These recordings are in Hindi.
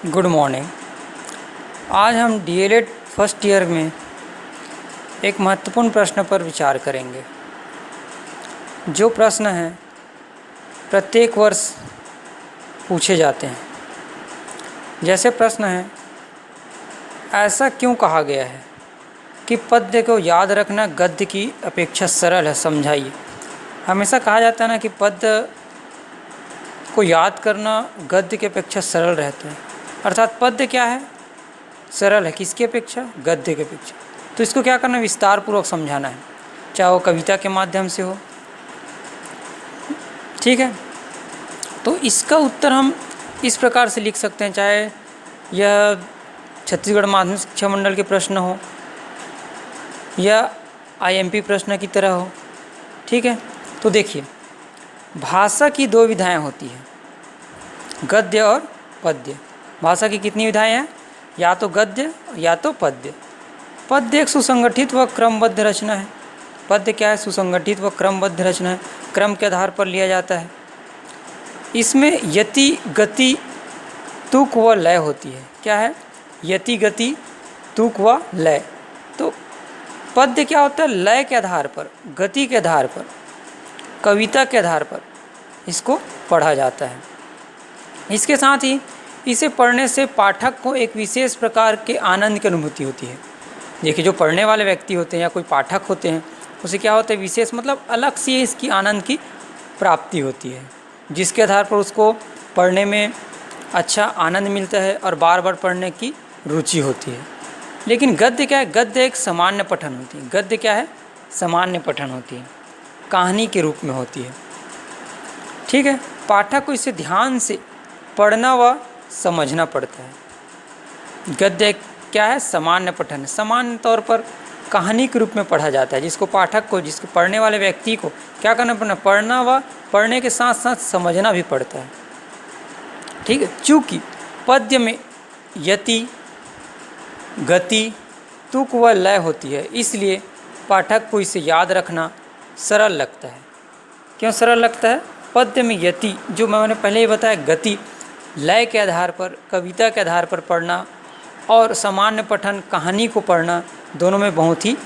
Good morning. आज हम डीएलएड फर्स्ट ईयर में एक महत्वपूर्ण प्रश्न पर विचार करेंगे। जो प्रश्न हैं प्रत्येक वर्ष पूछे जाते हैं। जैसे प्रश्न है, ऐसा क्यों कहा गया है कि पद्य को याद रखना गद्य की अपेक्षा सरल है, समझाइए। हमेशा कहा जाता है ना कि पद्य को याद करना गद्य की अपेक्षा सरल रहता है। अर्थात पद्य क्या है? सरल है। किसकी अपेक्षा? गद्य की अपेक्षा। तो इसको क्या करना, विस्तार पूर्वक समझाना है, चाहे वो कविता के माध्यम से हो। ठीक है, तो इसका उत्तर हम इस प्रकार से लिख सकते हैं, चाहे यह छत्तीसगढ़ माध्यमिक शिक्षा मंडल के प्रश्न हो या आईएमपी प्रश्न की तरह हो। ठीक है, तो देखिए, भाषा की दो विधाएं होती हैं, गद्य और पद्य। भाषा की कितनी विधाएं हैं? या तो गद्य या तो पद्य। पद्य एक सुसंगठित व क्रमबद्ध रचना है। पद्य क्या है? सुसंगठित व क्रमबद्ध रचना है, क्रम के आधार पर लिया जाता है। इसमें यति, गति, तुक व लय होती है। क्या है? यति, गति, तुक व लय। तो पद्य क्या होता है? लय के आधार पर, गति के आधार पर, कविता के आधार पर इसको पढ़ा जाता है। इसके साथ ही इसे पढ़ने से पाठक को एक विशेष प्रकार के आनंद की अनुभूति होती है। देखिए, जो पढ़ने वाले व्यक्ति होते हैं या कोई पाठक होते हैं, उसे क्या होता है? विशेष मतलब अलग से इसकी आनंद की प्राप्ति होती है, जिसके आधार पर उसको पढ़ने में अच्छा आनंद मिलता है और बार बार पढ़ने की रुचि होती है। लेकिन गद्य क्या है? गद्य एक सामान्य पठन होती है। गद्य क्या है? सामान्य पठन होती है, कहानी के रूप में होती है। ठीक है, पाठक को इसे ध्यान से पढ़ना व समझना पड़ता है। गद्य क्या है? सामान्य पठन। सामान्य तौर पर कहानी के रूप में पढ़ा जाता है, जिसको पाठक को, जिसको पढ़ने वाले व्यक्ति को क्या करना पड़ना? पढ़ना व पढ़ने के साथ साथ समझना भी पड़ता है। ठीक है, चूँकि पद्य में यति, गति, तुक व लय होती है, इसलिए पाठक को इसे याद रखना सरल लगता है। क्यों सरल लगता है? पद्य में यति, जो मैंने पहले ही बताया, गति, लय के आधार पर, कविता के आधार पर पढ़ना और सामान्य पठन, कहानी को पढ़ना, दोनों में बहुत ही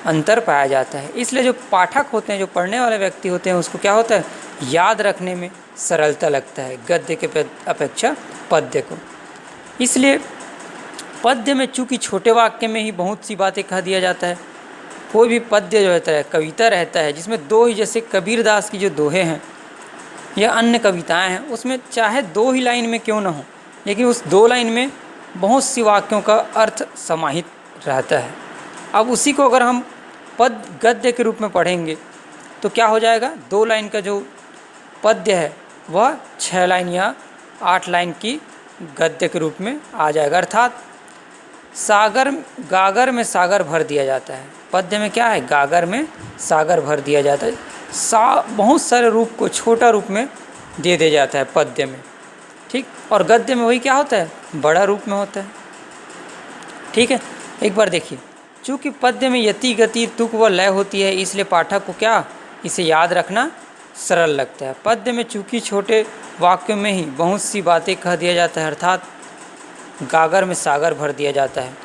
अंतर पाया जाता है। इसलिए जो पाठक होते हैं, जो पढ़ने वाले व्यक्ति होते हैं, उसको क्या होता है? याद रखने में सरलता लगता है गद्य के अपेक्षा पद्य को। इसलिए पद्य में चूँकि छोटे वाक्य में ही बहुत सी बातें कह दिया जाता है। कोई भी पद्य जो रहता है, कविता रहता है, जिसमें दो ही, जैसे कबीरदास की जो दोहे हैं या अन्य कविताएं हैं, उसमें चाहे दो ही लाइन में क्यों ना हो, लेकिन उस दो लाइन में बहुत सी वाक्यों का अर्थ समाहित रहता है। अब उसी को अगर हम गद्य के रूप में पढ़ेंगे तो क्या हो जाएगा? दो लाइन का जो पद्य है वह 6 लाइन या 8 लाइन की गद्य के रूप में आ जाएगा। अर्थात गागर में सागर भर दिया जाता है। पद्य में क्या है? गागर में सागर भर दिया जाता है। बहुत सारे रूप को छोटा रूप में दे दिया जाता है पद्य में। ठीक, और गद्य में वही क्या होता है? बड़ा रूप में होता है। ठीक है, एक बार देखिए, चूँकि पद्य में यति, गति, तुक व लय होती है, इसलिए पाठक को क्या, इसे याद रखना सरल लगता है। पद्य में चूँकि छोटे वाक्यों में ही बहुत सी बातें कह दिया जाता है, अर्थात गागर में सागर भर दिया जाता है,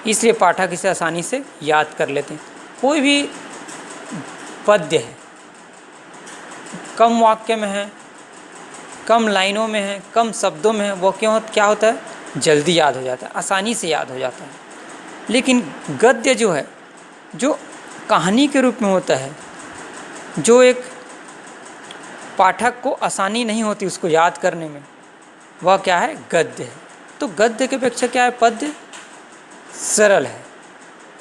इसलिए पाठक इसे आसानी से याद कर लेते हैं। कोई भी पद्य है, कम वाक्य में है, कम लाइनों में है, कम शब्दों में है, वो क्या होता है? जल्दी याद हो जाता है, आसानी से याद हो जाता है। लेकिन गद्य जो है, जो कहानी के रूप में होता है, जो एक पाठक को आसानी नहीं होती उसको याद करने में, वह क्या है? गद्य है। तो गद्य की अपेक्षा क्या है? पद्य सरल है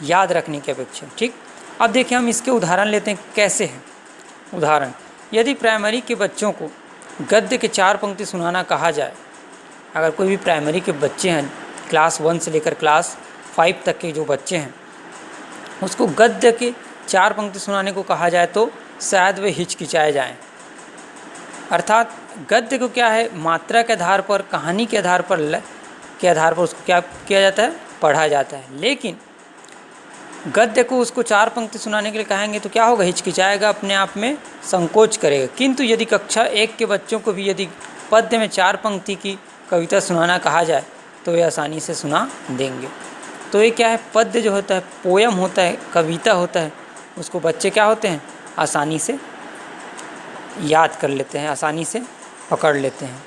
याद रखने की अपेक्षा। ठीक, अब देखिए, हम इसके उदाहरण लेते हैं। कैसे है उदाहरण? यदि प्राइमरी के बच्चों को गद्य के 4 पंक्ति सुनाना कहा जाए, अगर कोई भी प्राइमरी के बच्चे हैं, क्लास 1 से लेकर क्लास 5 तक के जो बच्चे हैं, उसको गद्य के 4 पंक्ति सुनाने को कहा जाए तो शायद वे हिचकिचाए जाएं। अर्थात गद्य को क्या है? मात्रा के आधार पर, कहानी के आधार पर, उसको क्या किया जाता है? पढ़ा जाता है। लेकिन गद्य को उसको 4 पंक्ति सुनाने के लिए कहेंगे तो क्या होगा? हिचकिचाएगा, अपने आप में संकोच करेगा। किंतु यदि कक्षा 1 के बच्चों को भी यदि पद्य में 4 पंक्ति की कविता सुनाना कहा जाए तो ये आसानी से सुना देंगे। तो ये क्या है, पद्य जो होता है, पोयम होता है, कविता होता है, उसको बच्चे क्या होते हैं, आसानी से याद कर लेते हैं, आसानी से पकड़ लेते हैं।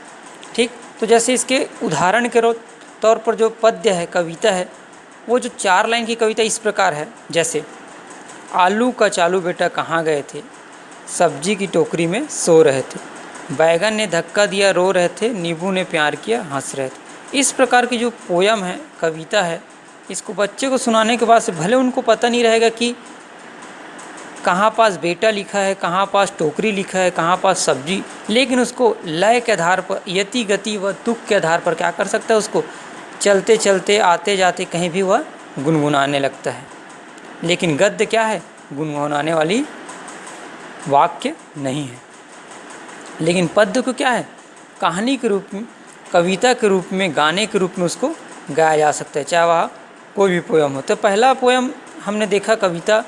ठीक, तो जैसे इसके उदाहरण के तौर पर जो पद्य है, कविता है, वो जो 4 लाइन की कविता इस प्रकार है, जैसे आलू का चालू बेटा कहाँ गए थे, सब्जी की टोकरी में सो रहे थे, बैगन ने धक्का दिया रो रहे थे, नींबू ने प्यार किया हंस रहे थे। इस प्रकार की जो पोयम है, कविता है, इसको बच्चे को सुनाने के बाद से भले उनको पता नहीं रहेगा कि कहाँ पास बेटा लिखा है, कहाँ पास टोकरी लिखा है, कहाँ पास सब्जी, लेकिन उसको लय के आधार पर, यति गति व तुक के आधार पर क्या कर सकता है, उसको चलते चलते आते जाते कहीं भी वह गुनगुनाने लगता है। लेकिन गद्य क्या है, गुनगुनाने वाली वाक्य नहीं है। लेकिन पद्य को क्या है, कहानी के रूप में, कविता के रूप में, गाने के रूप में उसको गाया जा सकता है, चाहे वह कोई भी पोयम हो। तो पहला पोयम हमने देखा कविता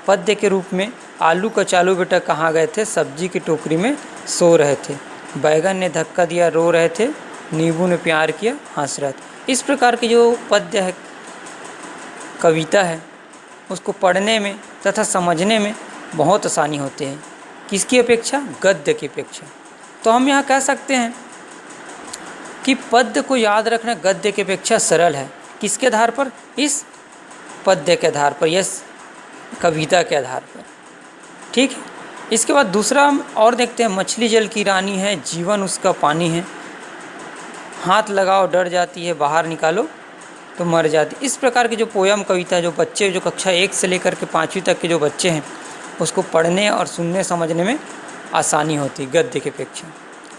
पद्य के रूप में, आलू का चालू बेटा कहाँ गए थे, सब्जी की टोकरी में सो रहे थे, बैगन ने धक्का दिया रो रहे थे, नींबू ने प्यार किया हंस रहे थे। इस प्रकार की जो पद्य है, कविता है, उसको पढ़ने में तथा समझने में बहुत आसानी होती है, किसकी अपेक्षा, गद्य की अपेक्षा। तो हम यहाँ कह सकते हैं कि पद्य को याद रखना गद्य की अपेक्षा सरल है। किसके आधार पर, इस पद्य के आधार पर, यस कविता के आधार पर। ठीक है, इसके बाद दूसरा हम और देखते हैं, मछली जल की रानी है, जीवन उसका पानी है, हाथ लगाओ डर जाती है, बाहर निकालो तो मर जाती। इस प्रकार की जो पोयम कविता, जो बच्चे, जो कक्षा 1 से लेकर के 5वीं तक के जो बच्चे हैं, उसको पढ़ने और सुनने समझने में आसानी होती है गद्य की अपेक्षा।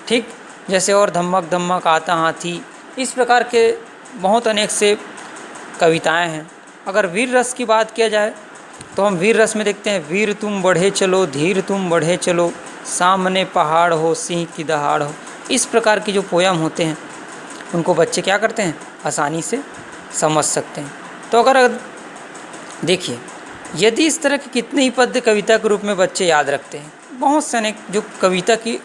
ठीक, जैसे और धमक धमक आता हाथी, इस प्रकार के बहुत अनेक से कविताएं हैं। अगर वीर रस की बात किया जाए तो हम वीर रस में देखते हैं, वीर तुम बढ़े चलो, धीर तुम बढ़े चलो, सामने पहाड़ हो, सिंह की दहाड़ हो। इस प्रकार की जो पोयम होते हैं, उनको बच्चे क्या करते हैं, आसानी से समझ सकते हैं। तो अगर देखिए, यदि इस तरह के कितने ही पद्य कविता के रूप में बच्चे याद रखते हैं, बहुत से अनेक जो कविता की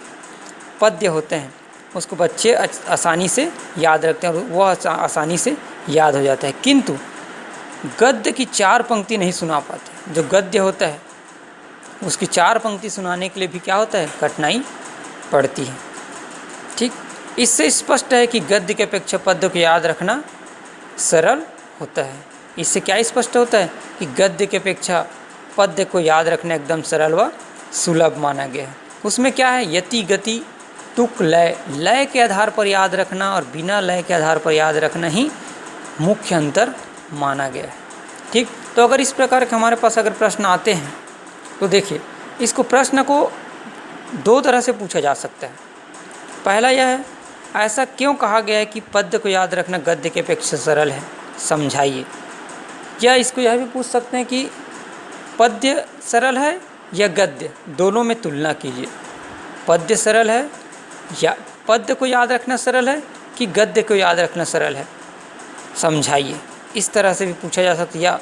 पद्य होते हैं, उसको बच्चे आसानी से याद रखते हैं और वह आसानी से याद हो जाता है। किंतु गद्य की 4 पंक्ति नहीं सुना पाते। जो गद्य होता है, उसकी 4 पंक्ति सुनाने के लिए भी क्या होता है, कठिनाई पड़ती है। ठीक, इससे स्पष्ट है कि गद्य की अपेक्षा पद्य को याद रखना सरल होता है। इससे क्या स्पष्ट होता है कि गद्य की अपेक्षा पद्य को याद रखना एकदम सरल व सुलभ माना गया है। उसमें क्या है, यति गति तुक लय, लय के आधार पर याद रखना और बिना लय के आधार पर याद रखना ही मुख्य अंतर माना गया है। ठीक, तो अगर इस प्रकार के हमारे पास अगर प्रश्न आते हैं तो देखिए, इसको प्रश्न को 2 तरह से पूछा जा सकता है। पहला यह है, ऐसा क्यों कहा गया है कि पद्य को याद रखना गद्य के अपेक्षा सरल है, समझाइए। या इसको यह भी पूछ सकते हैं कि पद्य सरल है या गद्य, दोनों में तुलना कीजिए। पद्य सरल है या पद्य को याद रखना सरल है कि गद्य को याद रखना सरल है, समझाइए। इस तरह से भी पूछा जा सकता है। या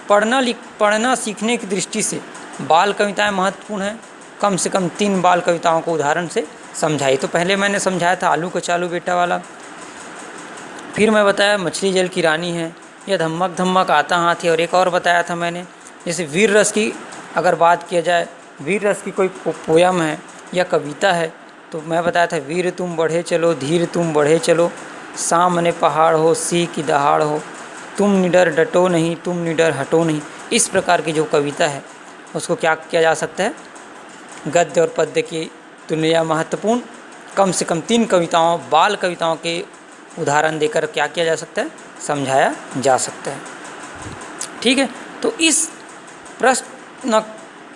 पढ़ना सीखने की दृष्टि से बाल कविताएं महत्वपूर्ण हैं, कम से कम 3 बाल कविताओं को उदाहरण से समझाइए। तो पहले मैंने समझाया था आलू का चालू बेटा वाला, फिर मैं बताया मछली जल की रानी है, या धमक धमक आता हाथी, और एक और बताया था मैंने, जैसे वीर रस की अगर बात किया जाए, वीर रस की कोई पोयम है या कविता है, तो मैं बताया था, वीर तुम बढ़े चलो, धीर तुम बढ़े चलो, सामने पहाड़ हो, सिंह की दहाड़ हो, तुम निडर डटो नहीं, तुम निडर हटो नहीं। इस प्रकार की जो कविता है, उसको क्या किया जा सकता है, गद्य और पद्य की तुलना महत्वपूर्ण, कम से कम 3 कविताओं, बाल कविताओं के उदाहरण देकर क्या किया जा सकता है, समझाया जा सकता है। ठीक है, तो इस प्रश्न,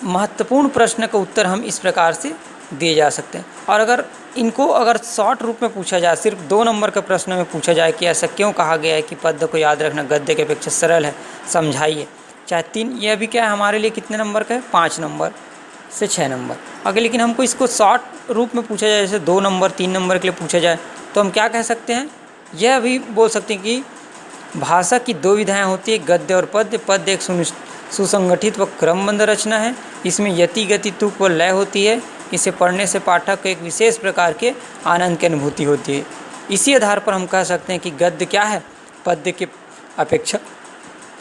महत्वपूर्ण प्रश्न का उत्तर हम इस प्रकार से दिए जा सकते हैं। और अगर इनको अगर शॉर्ट रूप में पूछा जाए, सिर्फ 2 नंबर के प्रश्न में पूछा जाए कि ऐसा क्यों कहा गया है कि पद्य को याद रखना गद्य की अपेक्षा सरल है, समझाइए, चाहे 3, यह भी क्या है हमारे लिए कितने नंबर का है, 5 नंबर से 6 नंबर। अगर लेकिन हमको इसको शॉर्ट रूप में पूछा जाए, जैसे 2 नंबर 3 नंबर के लिए पूछा जाए, तो हम क्या कह सकते हैं, यह भी बोल सकते हैं कि भाषा की 2 विधाएँ होती है, गद्य और पद्य। पद्य एक सुसंगठित व क्रमबद्ध रचना है, इसमें यति गति तुक व लय होती है, इसे पढ़ने से पाठक को एक विशेष प्रकार के आनंद की अनुभूति होती है। इसी आधार पर हम कह सकते हैं कि गद्य क्या है, पद्य के अपेक्षा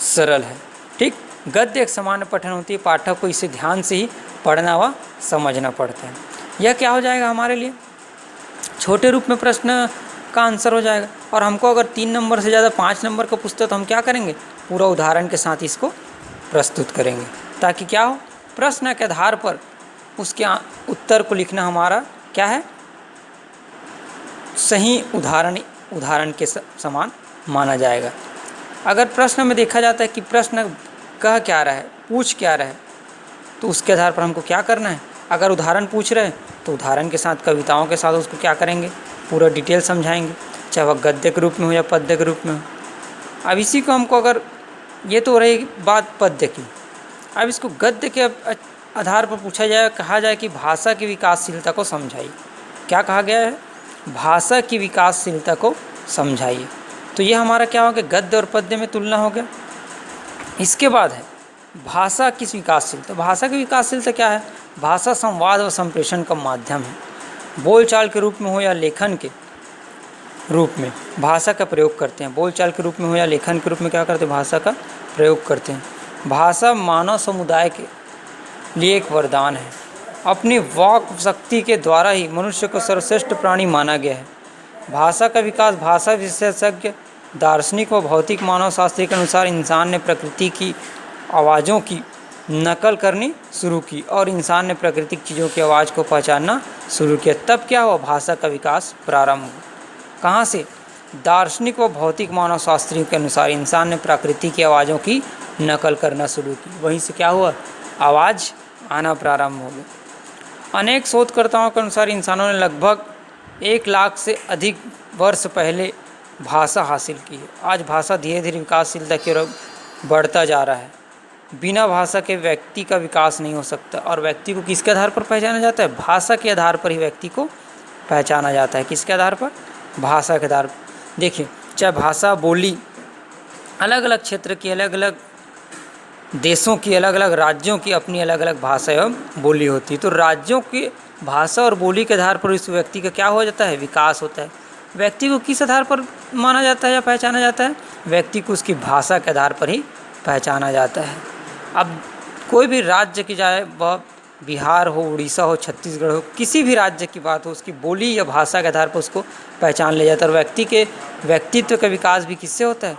सरल है। ठीक, गद्य एक सामान्य पठन होती है, पाठक को इसे ध्यान से ही पढ़ना व समझना पड़ता है। यह क्या हो जाएगा हमारे लिए, छोटे रूप में प्रश्न का आंसर हो जाएगा। और हमको अगर 3 नंबर से ज़्यादा 5 नंबर का पूछते तो हम क्या करेंगे, पूरा उदाहरण के साथ इसको प्रस्तुत करेंगे, ताकि क्या हो, प्रश्न के आधार पर उसके उत्तर को लिखना हमारा क्या है, सही उदाहरण के समान माना जाएगा। अगर प्रश्न में देखा जाता है कि प्रश्न कह क्या रहा है, पूछ क्या रहा है, तो उसके आधार पर हमको क्या करना है, अगर उदाहरण पूछ रहे हैं तो उदाहरण के साथ, कविताओं के साथ उसको क्या करेंगे, पूरा डिटेल समझाएंगे, चाहे वह गद्य के रूप में हो या पद्य के रूप में हो। अब इसी को हमको, अगर ये तो रही बात पद्य की, अब इसको गद्य के आधार पर पूछा जाए, कहा जाए कि भाषा की विकासशीलता को समझाइए। क्या कहा गया है, भाषा की विकासशीलता को समझाइए। तो ये हमारा क्या हो गया, गद्य और पद्य में तुलना हो गया। इसके बाद है भाषा की विकासशीलता। भाषा की विकासशीलता क्या है, भाषा संवाद व संप्रेषण का माध्यम है। बोलचाल के रूप में हो या लेखन के रूप में भाषा का प्रयोग करते हैं। बोलचाल के रूप में हो या लेखन के रूप में क्या करते हैं, भाषा का प्रयोग करते हैं। भाषा मानव समुदाय के लिए एक वरदान है। अपनी वाक शक्ति के द्वारा ही मनुष्य को सर्वश्रेष्ठ प्राणी माना गया है। भाषा का विकास भाषा विशेषज्ञ, दार्शनिक व भौतिक मानव शास्त्री के अनुसार इंसान ने प्रकृति की आवाज़ों की नकल करनी शुरू की और इंसान ने प्राकृतिक चीज़ों की आवाज़ को पहचानना शुरू किया। तब क्या हुआ, भाषा का विकास प्रारंभ हुआ। कहाँ से, दार्शनिक व भौतिक मानव शास्त्रियों के अनुसार इंसान ने प्रकृति की आवाज़ों की नकल करना शुरू की, वहीं से क्या हुआ, आवाज़ आना प्रारंभ हो गया। अनेक शोधकर्ताओं के अनुसार इंसानों ने लगभग 1 लाख से अधिक वर्ष पहले भाषा हासिल की है। आज भाषा धीरे धीरे विकासशीलता की ओर बढ़ता जा रहा है। बिना भाषा के व्यक्ति का विकास नहीं हो सकता। और व्यक्ति को किसके आधार पर पहचाना जाता है, भाषा के आधार पर ही व्यक्ति को पहचाना जाता है। किसके आधार पर, भाषा के आधार पर। देखिए, चाहे भाषा बोली अलग अलग क्षेत्र की, अलग अलग देशों की, अलग अलग राज्यों की अपनी अलग अलग भाषा एवं बोली होती है। तो राज्यों की भाषा और बोली के आधार पर इस व्यक्ति का क्या हो जाता है, विकास होता है। व्यक्ति को किस आधार पर माना जाता है या पहचाना जाता है, व्यक्ति को उसकी भाषा के आधार पर ही पहचाना जाता है। अब कोई भी राज्य की, जाए वह बिहार हो, उड़ीसा हो, छत्तीसगढ़ हो, किसी भी राज्य की बात हो, उसकी बोली या भाषा के आधार पर उसको पहचान लिया जाता है। और व्यक्ति के व्यक्तित्व का विकास भी किससे होता है,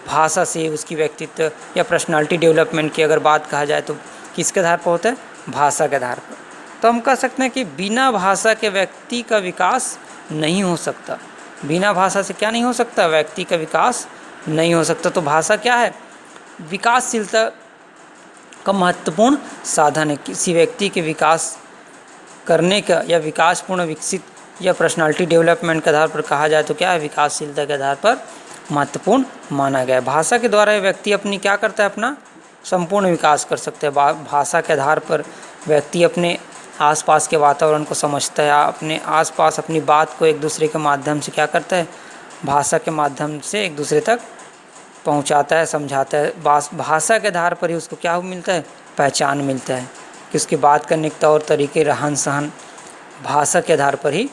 भाषा से। उसकी व्यक्तित्व या पर्सनालिटी डेवलपमेंट की अगर बात कहा जाए तो किसके आधार पर होता है, भाषा के आधार पर। तो हम कह सकते हैं कि बिना भाषा के व्यक्ति का विकास नहीं हो सकता। बिना भाषा से क्या नहीं हो सकता, व्यक्ति का विकास नहीं हो सकता। तो भाषा क्या है, विकासशीलता का महत्वपूर्ण साधन है। किसी व्यक्ति के विकास करने का या विकासपूर्ण, विकसित या पर्सनालिटी डेवलपमेंट के आधार पर कहा जाए तो क्या है, विकासशीलता के आधार पर महत्वपूर्ण माना गया है। भाषा के द्वारा व्यक्ति अपनी क्या करता है, अपना संपूर्ण विकास कर सकते हैं। भाषा के आधार पर व्यक्ति अपने आसपास के वातावरण को समझता है, अपने आसपास अपनी बात को एक दूसरे के माध्यम से क्या करता है, भाषा के माध्यम से एक दूसरे तक पहुंचाता है, समझाता है। भाषा के आधार पर ही उसको क्या मिलता है, पहचान मिलता है कि उसकी बात करने के तौर तरीके, रहन सहन भाषा के आधार पर ही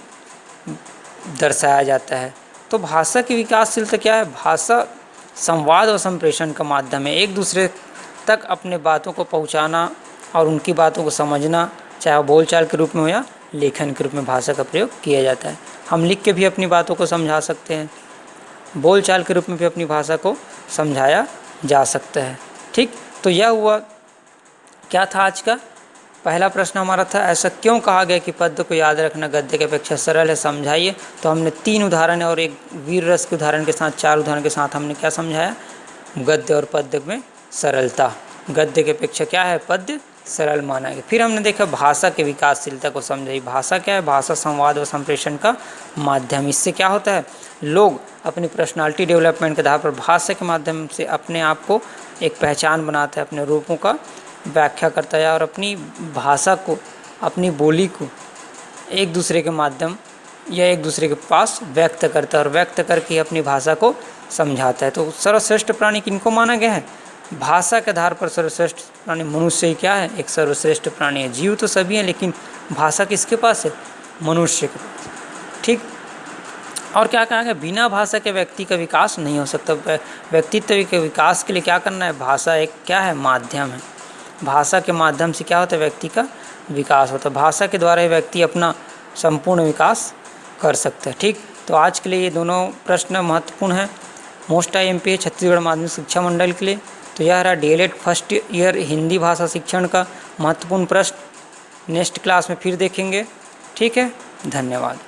दर्शाया जाता है। तो भाषा की विकासशीलता क्या है, भाषा संवाद और संप्रेषण का माध्यम है। एक दूसरे तक अपने बातों को पहुंचाना और उनकी बातों को समझना, चाहे बोलचाल के रूप में हो या लेखन के रूप में भाषा का प्रयोग किया जाता है। हम लिख के भी अपनी बातों को समझा सकते हैं, बोलचाल के रूप में भी अपनी भाषा को समझाया जा सकता है। ठीक, तो यह हुआ, क्या था आज का पहला प्रश्न हमारा था, ऐसा क्यों कहा गया कि पद्य को याद रखना गद्य की अपेक्षा सरल है, समझाइए। तो हमने 3 उदाहरण और एक वीर रस के उदाहरण के साथ, 4 उदाहरण के साथ हमने क्या समझाया, गद्य और पद्य में सरलता। गद्य की अपेक्षा क्या है, पद्य सरल माना गया। फिर हमने देखा भाषा की विकासशीलता को समझाई। भाषा क्या है, भाषा संवाद और संप्रेषण का माध्यम। इससे क्या होता है, लोग अपनी पर्सनालिटी डेवलपमेंट के आधार पर भाषा के माध्यम से अपने आप को एक पहचान बनाता है, अपने रूपों का व्याख्या करता है और अपनी भाषा को, अपनी बोली को एक दूसरे के माध्यम या एक दूसरे के पास व्यक्त करता है और व्यक्त करके अपनी भाषा को समझाता है। तो सर्वश्रेष्ठ प्राणी किनको माना गया है, भाषा के आधार पर सर्वश्रेष्ठ प्राणी मनुष्य ही क्या है, एक सर्वश्रेष्ठ प्राणी है। जीव तो सभी हैं, लेकिन भाषा किसके पास है, मनुष्य के पास। ठीक, और क्या कहा गया, बिना भाषा के व्यक्ति का विकास नहीं हो सकता। व्यक्तित्व के विकास के लिए क्या करना है, भाषा एक क्या है, माध्यम है। भाषा के माध्यम से क्या होता है, व्यक्ति का विकास होता है। भाषा के द्वारा ही व्यक्ति अपना संपूर्ण विकास कर सकता है। ठीक, तो आज के लिए ये दोनों प्रश्न महत्वपूर्ण हैं। मोस्ट IMP है छत्तीसगढ़ माध्यमिक शिक्षा मंडल के लिए। तो यह रहा DLED फर्स्ट ईयर हिंदी भाषा शिक्षण का महत्वपूर्ण प्रश्न। नेक्स्ट क्लास में फिर देखेंगे। ठीक है, धन्यवाद।